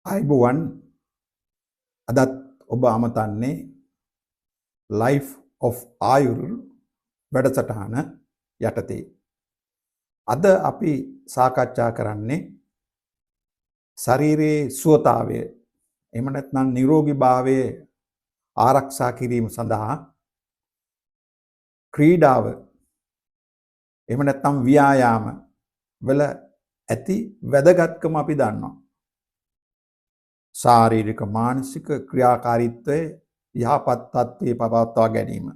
අයිබුවන් අදත් ඔබ අමතන්නේ Life of ආයුර් වැඩසටහන යටතේ. අද අපි සාකච්ඡා කරන්නේ ශරීරයේ සුවතාවය එහෙම නැත්නම් නිරෝගීභාවය ආරක්ෂා කිරීම සඳහා ක්‍රීඩාව එහෙම නැත්නම් ව්‍යායාම වල ඇති වැදගත්කම අපි දන්නවා. ශාරීරික මානසික ක්‍රියාකාරීත්වය යහපත් තත්ත්වයේ පවත්වා ගැනීම.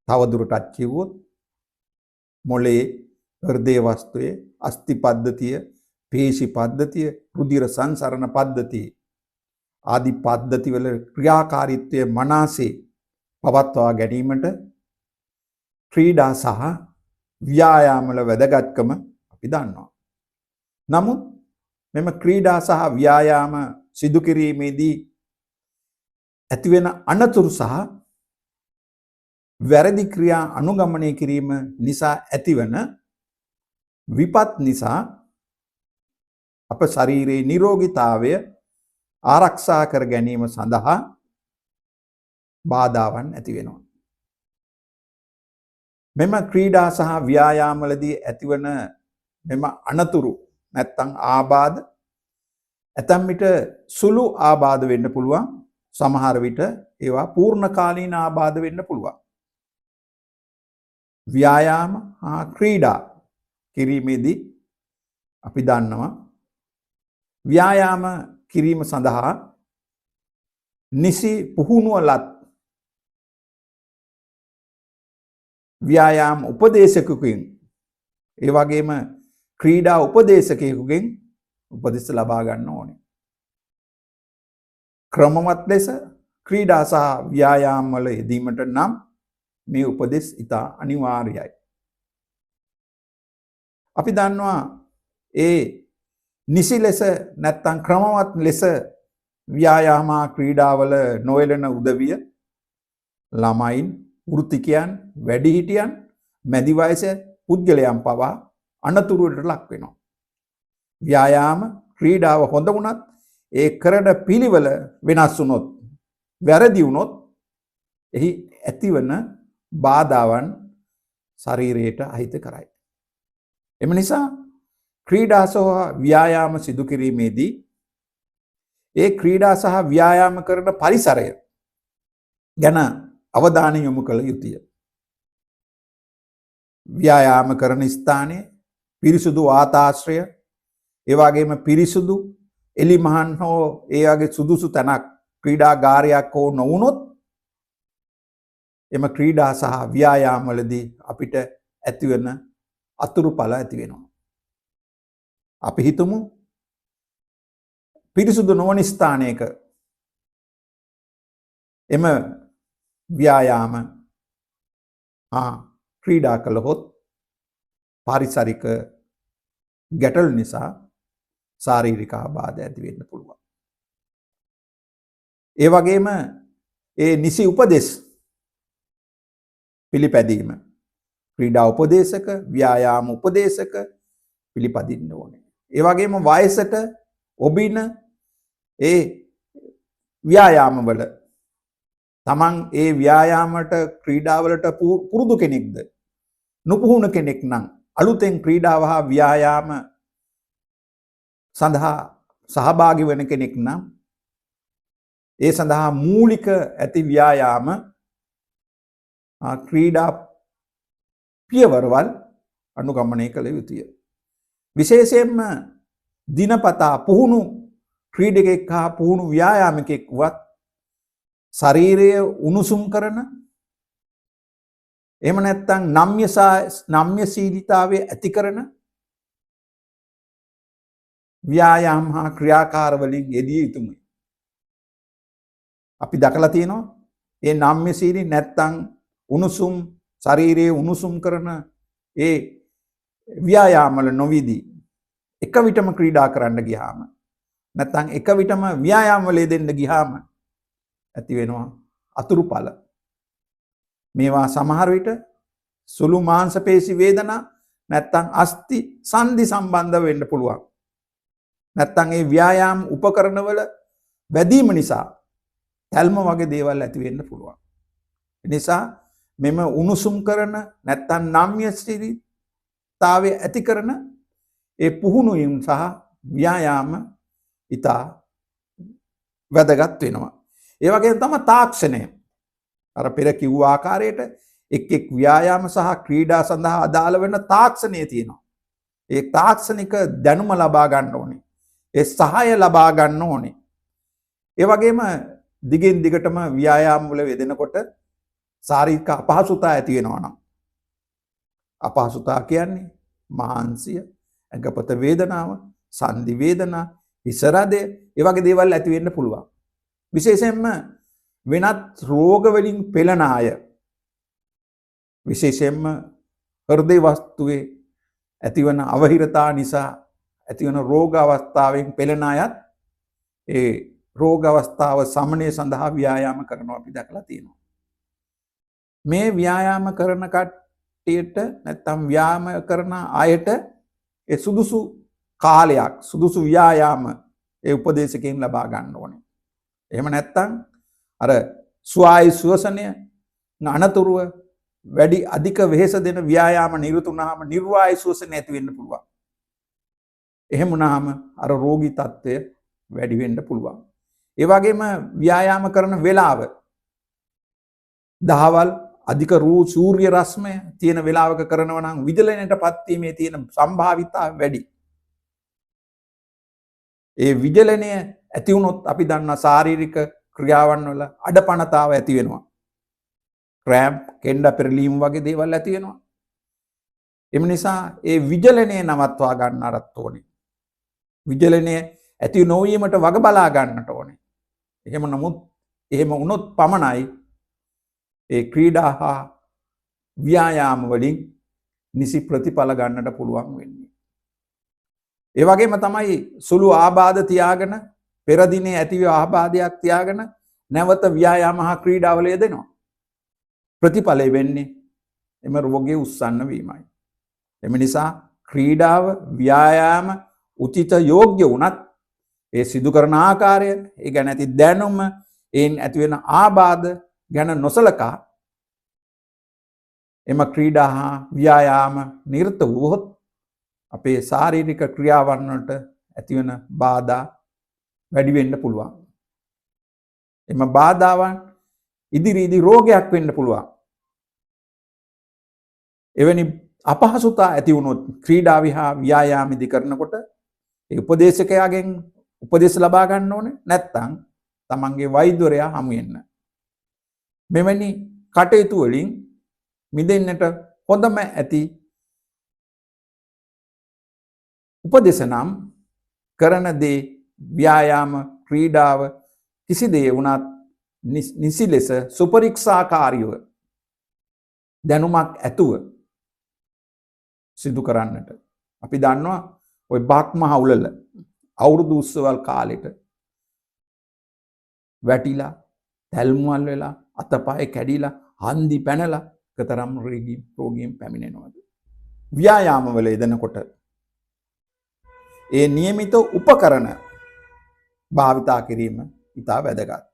තවදුරටත් කිව්වොත් මොළයේ හෘදය වස්තුවේ අස්ථි පද්ධතිය, පේශි පද්ධතිය, රුධිර සංසරණ පද්ධතිය ආදී පද්ධති වල ක්‍රියාකාරීත්වය මනසේ පවත්වා ගැනීමට ක්‍රීඩා සහ ව්‍යායාම වල වැදගත්කම අපි දන්නවා. නමුත් මෙම ක්‍රීඩා සහ ව්‍යායාම සිදු කිරීමේදී ඇතිවෙන අනතුරු සහ වැරදි ක්‍රියා අනුගමනය කිරීම නිසා ඇතිවන විපත් නිසා අප ශරීරයේ නිරෝගීතාවය ආරක්ෂා කර ගැනීම සඳහා බාධාවන් ඇති වෙනවා. මෙම ක්‍රීඩා සහ ව්‍යායාම වලදී ඇතිවන මෙම අනතුරු නැත්තම් ආබාධ ඇතැම් විට සුළු ආබාධ වෙන්න පුළුවන්. සමහර විට ඒවා පූර්ණ කාලීන ආබාධ වෙන්න පුළුවන්. ව්‍යායාම හා ක්‍රීඩා කිරීමේදී අපි දන්නවා ව්‍යායාම කිරීම සඳහා නිසි පුහුණුව ලත් ව්‍යායාම උපදේශකයෙකුගෙන් ඒ වගේම ක්‍රීඩා උපදේශකයෙකුගෙන් උපදෙස් ලබා ගන්න ඕනේ. ක්‍රමවත් ලෙස ක්‍රීඩා සහ ව්‍යායාම වල යෙදීමට නම් මේ උපදෙස් ඉතා අනිවාර්යයි. අපි දන්නවා ඒ නිසි ලෙස නැත්තම් ක්‍රමවත් ලෙස ව්‍යායාම ක්‍රීඩාවල නොයැලෙන උදවිය ළමයින්, වෘත්තිකයන්, වැඩිහිටියන්, මැදි වයසේ පුද්ගලයන් පවා අනතුරුවට ලක් වෙනවා. ව්‍යායාම ක්‍රීඩාව හොඳ වුණත් ඒ කරන පිළිවෙල වෙනස් වුණොත්, වැරදි වුණොත් එහි ඇතිවන බාධාවන් ශරීරයට අහිත කරයි. එම නිසා ක්‍රීඩා සහ ව්‍යායාම සිදු කිරීමේදී ඒ ක්‍රීඩා සහ ව්‍යායාම කරන පරිසරය ගැන අවධානය යොමු කළ යුතුය. ව්‍යායාම කරන ස්ථානයේ පිරිසුදු වාතාශ්‍රය, ඒ වගේම පිරිසුදු එලිමහන් හෝ ඒ වගේ සුදුසු තැනක් ක්‍රීඩාගාරයක් හෝ නොවුනොත් එම ක්‍රීඩා සහ ව්‍යායාම වලදී අපිට ඇතිවන අතුරුඵල ඇති වෙනවා. අපි හිතමු පිරිසුදු නොවන ස්ථානයක එම ව්‍යායාම ක්‍රීඩා කළහොත් පාරිසරික ගැටලු නිසා ශාරීරික ආබාධ ඇති වෙන්න පුළුවන්. ඒ වගේම ඒ නිසි උපදෙස් පිළිපැදීම ක්‍රීඩා උපදේශක, ව්‍යායාම උපදේශක පිළිපදින්න ඕනේ. ඒ වගේම වයසට ඔබින ඒ ව්‍යායාම වල තමන් ඒ ව්‍යායාමයට ක්‍රීඩාවලට පුරුදු කෙනෙක්ද, නුපුහුණු කෙනෙක් නම් අලුතෙන් ක්‍රීඩාව හා ව්‍යායාම සඳහා සහභාගී වෙන කෙනෙක් නම් ඒ සඳහා මූලික ඇති ව්‍යායාම ක්‍රීඩා පියවරවල් අනුගමනය කළ යුතුය. විශේෂයෙන්ම දිනපතා පුහුණු ක්‍රීඩකෙක් හා පුහුණු ව්‍යායාමිකෙක් වත් ශරීරය උණුසුම් කරන එහෙම නැත්නම් නම්‍යශීලීතාවය ඇති කරන ව්‍යායාම හා ක්‍රියාකාරවලින් යෙදිය යුතුයි. අපි දැකලා තියෙනවා ඒ නම්‍යශීලී නැත්නම් උණුසුම් ශරීරයේ උණුසුම් කරන ඒ ව්‍යායාම වල නොවිදී එක විටම ක්‍රීඩා කරන්න ගියාම නැත්නම් එක විටම ව්‍යායාම වල යෙදෙන්න ගියාම ඇති වෙනවා අතුරුඵල. මේවා සමහර විට සුළු මාංශ පේශි වේදනා නැත්නම් අස්ථි සංදි සම්බන්ධ වෙන්න පුළුවන්. නැත්තම් ඒ ව්‍යායාම උපකරණවල වැදීම නිසා තැල්ම වගේ දේවල් ඇති වෙන්න පුළුවන්. ඒ නිසා මෙම උණුසුම් කරන නැත්තම් නම්‍යශීලීතාවය ඇති කරන ඒ පුහුණුවීම් සහ ව්‍යායාම ඉතා වැදගත් වෙනවා. ඒ වගේම තමයි තාක්ෂණය. අර පෙර කිව්ව ආකාරයට එක් ව්‍යායාම සහ ක්‍රීඩා සඳහා අදාළ වෙන තාක්ෂණය තියෙනවා. ඒ තාක්ෂණික දැනුම ලබා ගන්න ඕනේ. ඒ සහාය ලබා ගන්න ඕනේ. ඒ වගේම දිගින් දිගටම ව්‍යායාම වල යෙදෙනකොට ශාරීරික අපහසුතා ඇති වෙනවා නම් අපහසුතා කියන්නේ මහන්සිය, ඇඟපත වේදනාව, සන්ධි වේදනා, හිසරදය, ඒ වගේ දේවල් ඇති වෙන්න පුළුවන්. විශේෂයෙන්ම වෙනත් රෝග වලින් පෙළෙන අය, විශේෂයෙන්ම හෘද වස්තුවේ ඇතිවන අවහිරතා නිසා ඇතිවන රෝග අවස්ථාවෙන් පෙළෙන අයත් ඒ රෝග අවස්ථාව සමනය සඳහා ව්‍යායාම කරනවා අපි දැකලා තියෙනවා. මේ ව්‍යායාම කරන කට්ටියට නැත්නම් ව්‍යායාම කරන අයට ඒ සුදුසු කාලයක් සුදුසු ව්‍යායාම ඒ උපදේශකයන් ලබා ගන්න ඕනේ. එහෙම නැත්නම් අර ස්වායු ශ්වසනය අනතුරුව වැඩි අධික වෙහෙස දෙන ව්‍යායාම නිරත වුණාම නිර්වායු ශ්වසනය ඇති වෙන්න පුළුවන්. එහෙම වුණාම අර රෝගී තත්ත්වය වැඩි වෙන්න පුළුවන්. ඒ වගේම ව්‍යායාම කරන වෙලාව දහවල් අධික සූර්ය රශ්මය තියෙන වෙලාවක කරනවා නම් විදලනයටපත් වීමේ තියෙන සම්භාවිතාව වැඩි. ඒ විදලනය ඇති වුණොත් අපි දන්නා ශාරීරික ක්‍රියාවන් වල අඩපණතාව ඇති වෙනවා. ක්‍රෑම්ප්, කෙන්ඩ පෙරලීම් වගේ දේවල් ඇති වෙනවා. එම නිසා ඒ විදලනය නවත්වා ගන්න අරත් ඕනේ. විදලනය ඇති නොවීමට වග බලා ගන්නට ඕනේ. එහෙම වුණොත් පමණයි ඒ ක්‍රීඩා හා ව්‍යායාම වලින් නිසි ප්‍රතිඵල ගන්නට පුළුවන් වෙන්නේ. ඒ වගේම තමයි සුළු ආබාධ තියාගෙන පෙර දිනේ ඇතිව ආබාධයක් තියාගෙන නැවත ව්‍යායාම හා ක්‍රීඩාවල යෙදෙනවා. ප්‍රතිඵලය වෙන්නේ එම රෝගයේ උස්සන්න වීමයි. එම නිසා ක්‍රීඩාව ව්‍යායාම උචිත යෝග්‍ය වුණත් ඒ සිදු කරන ආකාරය, ඒ ගැන ඇති දැනුම, ඒන් ඇති වෙන ආබාධ ගැන නොසලකා එම ක්‍රීඩා හා ව්‍යායාම නිරත වුවහොත් අපේ ශාරීරික ක්‍රියාවන් වලට ඇතිවන බාධා වැඩි වෙන්න පුළුවන්. එම බාධාවන් ඉදිරියේදී රෝගයක් වෙන්න පුළුවන්. එවැනි අපහසුතා ඇති වුණොත් ක්‍රීඩා විහා ව්‍යායාමෙදි කරනකොට ඒ උපදේශකයාගෙන් උපදෙස් ලබා ගන්න ඕනේ. නැත්නම් තමන්ගේ වෛද්‍යවරයා හමු වෙන්න. මෙවැනි කටයුතු වලින් මිදෙන්නට හොඳම ඇති උපදෙස් නම් කරන දේ ව්‍යායාම ක්‍රීඩාව කිසි දේ වුණත් නිසි ලෙස සුපරීක්ෂාකාරීව දැනුමක් ඇතුව සිදු කරන්නට. අපි දන්නවා ওই බාක්මහ උලල අවුරුදු උත්සවල් කාලෙට වැටිලා තැල්මුවල් වෙලා අතපය කැඩිලා හන්දි පැනලා කතරම් රෝගීන් පැමිණෙනවද. ව්‍යායාම වල යෙදෙනකොට ඒ નિયમિત උපකරණ භාවිතා කිරීම ඉතා වැදගත්.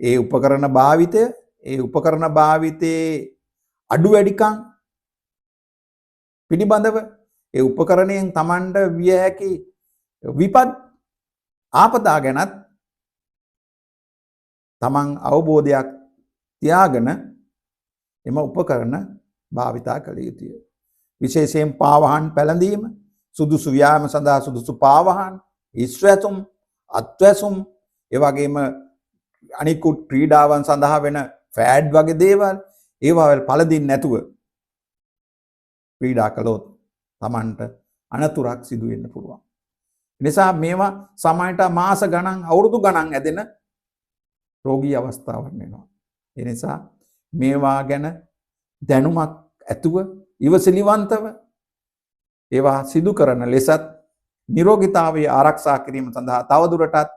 ඒ උපකරණ භාවිතයේ අඩු වැඩිකම් පිළිබඳව ඒ උපකරණයෙන් Tamanට විය හැකි විපත් ආපදා ගැනත් Taman අවබෝධයක් තියාගෙන එම උපකරණ භාවිතා කළ යුතුය. විශේෂයෙන් පාවහන් පැළඳීම, සුදුසු ව්‍යායාම සඳහා සුදුසු පාවහන්, ඉස්වැසුම්, අත්වැසුම්, ඒ වගේම අනිකුත් ක්‍රීඩාවන් සඳහා වෙන ෆෑඩ් වගේ දේවල් ඒවා වල පළදින් නැතුව ක්‍රීඩා කළොත් Tamanට අනතුරක් සිදු වෙන්න පුළුවන්. නිසා මේවා සමහරට මාස ගණන්, අවුරුදු ගණන් ඇදෙන රෝගී අවස්ථාවක් වෙනවා. ඒ නිසා මේවා ගැන දැනුමක් ඇතුව ඉවසිලිවන්තව ඒවා සිදු කරන ලෙසත් නිරෝගීතාවය ආරක්ෂා කිරීම සඳහා තවදුරටත්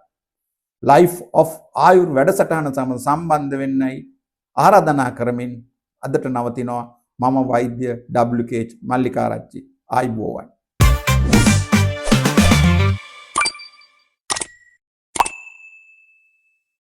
Life of ආයුර් වැඩසටහන සමග සම්බන්ධ වෙන්නයි ආරාධනා කරමින් අදට නවතිනවා. මම වෛද්‍ය WK මල්ලිකාරච්චි. ආයුබෝවන්.